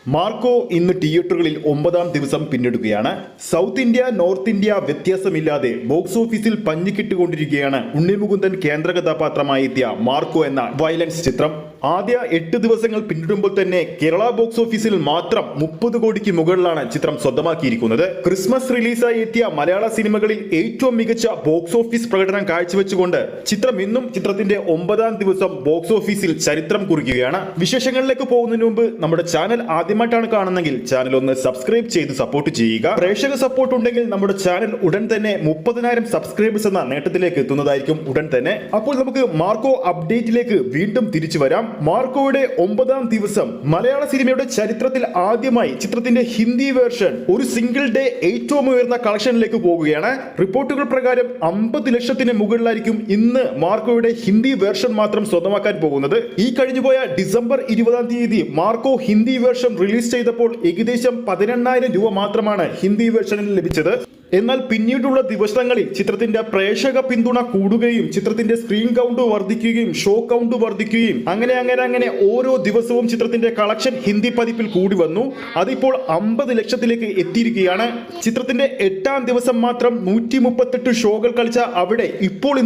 Marco ഇന്ന് തിയേറ്ററുകളിൽ 9ാം ദിവസം പിന്നിടുകയാണ്. സൗത്ത് ഇന്ത്യ നോർത്ത് ഇന്ത്യ വ്യത്യാസമില്ലാതെ ബോക്സ് ഓഫീസിൽ പഞ്ഞിക്കിട്ടുകൊണ്ടിരിക്കുകയാണ് ഉണ്ണിമുകുന്ദൻ കേന്ദ്ര കഥാപാത്രമായി എത്തിയ മാർക്കോ എന്ന വയലൻസ് ചിത്രം. ആദ്യ 8 ദിവസങ്ങൾ പിന്നിടുമ്പോൾ തന്നെ കേരള ബോക്സ് ഓഫീസിൽ മാത്രം 30 കോടിക്ക് മുകളിലാണ് ചിത്രം സ്വന്തമാക്കിയിരിക്കുന്നത്. ക്രിസ്മസ് റിലീസായി എത്തിയ മലയാള സിനിമകളിൽ ഏറ്റവും മികച്ച ബോക്സ് ഓഫീസ് പ്രകടനം കാഴ്ചവെച്ചുകൊണ്ട് ചിത്രം ഇന്നും ചിത്രത്തിന്റെ 9ാം ദിവസം ബോക്സ് ഓഫീസിൽ ചരിത്രം കുറിക്കുകയാണ്. വിശേഷങ്ങളിലേക്ക് പോകുന്നതിന് മുമ്പ് നമ്മുടെ ചാനൽ ആദ്യമായിട്ടാണ് കാണുന്നതെങ്കിൽ ചാനൽ ഒന്ന് സബ്സ്ക്രൈബ് ചെയ്ത് സപ്പോർട്ട് ചെയ്യുക. പ്രേക്ഷക സപ്പോർട്ട് ഉണ്ടെങ്കിൽ നമ്മുടെ ചാനൽ ഉടൻ തന്നെ 30,000 സബ്സ്ക്രൈബേഴ്സ് എന്ന നേട്ടത്തിലേക്ക് എത്തുന്നതായിരിക്കും ഉടൻ തന്നെ. അപ്പോൾ നമുക്ക് മാർക്കോ അപ്ഡേറ്റിലേക്ക് വീണ്ടും തിരിച്ചു വരാം. മാർക്കോയുടെ 9ാം ദിവസം മലയാള സിനിമയുടെ ചരിത്രത്തിൽ ആദ്യമായി ചിത്രത്തിന്റെ ഹിന്ദി വേർഷൻ ഒരു സിംഗിൾ ഡേ ഏറ്റവും ഉയർന്ന കളക്ഷനിലേക്ക് പോകുകയാണ്. റിപ്പോർട്ടുകൾ പ്രകാരം 50 ലക്ഷത്തിന് മുകളിലായിരിക്കും ഇന്ന് മാർക്കോയുടെ ഹിന്ദി വേർഷൻ മാത്രം സ്വന്തമാക്കാൻ പോകുന്നത്. ഈ കഴിഞ്ഞുപോയ ഡിസംബർ 20ാം തീയതി മാർക്കോ ഹിന്ദി വേർഷൻ റിലീസ് ചെയ്തപ്പോൾ ഏകദേശം 18,000 രൂപ മാത്രമാണ് ഹിന്ദി വേർഷനിൽ ലഭിച്ചത്. എന്നാൽ പിന്നീടുള്ള ദിവസങ്ങളിൽ ചിത്രത്തിന്റെ പ്രേക്ഷക പിന്തുണ കൂടുകയും ചിത്രത്തിന്റെ സ്ക്രീൻ കൗണ്ട് വർദ്ധിക്കുകയും ഷോ കൗണ്ട് വർദ്ധിക്കുകയും അങ്ങനെ ഓരോ ദിവസവും ചിത്രത്തിന്റെ കളക്ഷൻ ഹിന്ദി പതിപ്പിൽ കൂടി വന്നു. അതിപ്പോൾ 50 ലക്ഷത്തിലേക്ക് എത്തിയിരിക്കുകയാണ്. ചിത്രത്തിന്റെ 8ാം ദിവസം മാത്രം 138 ഷോകൾ കളിച്ച അവിടെ ഇപ്പോൾ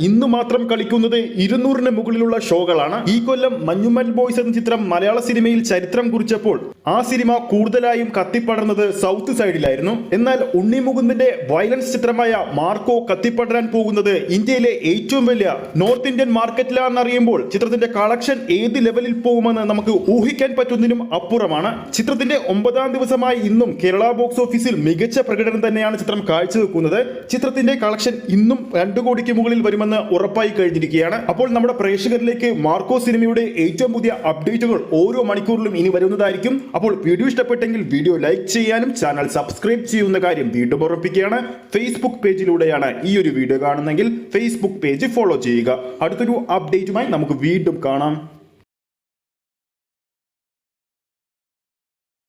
ഇന്ന് മാത്രം കളിക്കുന്നത് 200-ന് മുകളിലുള്ള ഷോകളാണ്. ഈ കൊല്ലം മഞ്ഞുമൽ ബോയ്സ് എന്ന ചിത്രം മലയാള സിനിമയിൽ ചരിത്രം കുറിച്ചപ്പോൾ ആ സിനിമ കൂടുതലായും കത്തിപ്പടർന്നത് സൗത്ത് സൈഡിലായിരുന്നു. എന്നാൽ ഉണ്ണിമുകുന്ദന്റെ വയലൻസ് ചിത്രമായ മാർക്കോ കത്തിപ്പടരാൻ പോകുന്നത് ഇന്ത്യയിലെ ഏറ്റവും വലിയ നോർത്ത് ഇന്ത്യൻ മാർക്കറ്റിലാണെന്ന് അറിയുമ്പോൾ ചിത്രത്തിന്റെ കളക്ഷൻ ഏത് ലെവലിൽ പോകുമെന്ന് നമുക്ക് ഊഹിക്കാൻ പറ്റുന്നതിനും അപ്പുറമാണ്. ചിത്രത്തിന്റെ 9ാം ദിവസമായി ഇന്നും കേരള ബോക്സ് ഓഫീസിൽ മികച്ച പ്രകടനം തന്നെയാണ് ചിത്രം കാഴ്ചവെക്കുന്നത്. ചിത്രത്തിന്റെ കളക്ഷൻ ഇന്നും 2 കോടിക്ക് മുകളിൽ വരുമെന്ന് ഉറപ്പായി കഴിഞ്ഞിരിക്കുകയാണ്. അപ്പോൾ നമ്മുടെ പ്രേക്ഷകരിലേക്ക് മാർക്കോ സിനിമയുടെ ഏറ്റവും പുതിയ അപ്ഡേറ്റുകൾ ഓരോ മണിക്കൂറിലും ഇനി വരുന്നതായിരിക്കും. അപ്പോൾ വീഡിയോ ഇഷ്ടപ്പെട്ടെങ്കിൽ വീഡിയോ ലൈക്ക് ചെയ്യാനും ചാനൽ സബ്സ്ക്രൈബ് ചെയ്യുന്ന കാര്യം വീണ്ടും ഓർമ്മിപ്പിക്കുകയാണ്. ഫേസ്ബുക്ക് പേജിലൂടെയാണ് ഈ ഒരു വീഡിയോ കാണുന്നെങ്കിൽ ഫേസ്ബുക്ക് പേജ് ഫോളോ ചെയ്യുക. അടുത്തൊരു അപ്ഡേറ്റുമായി നമുക്ക് വീണ്ടും കാണാം.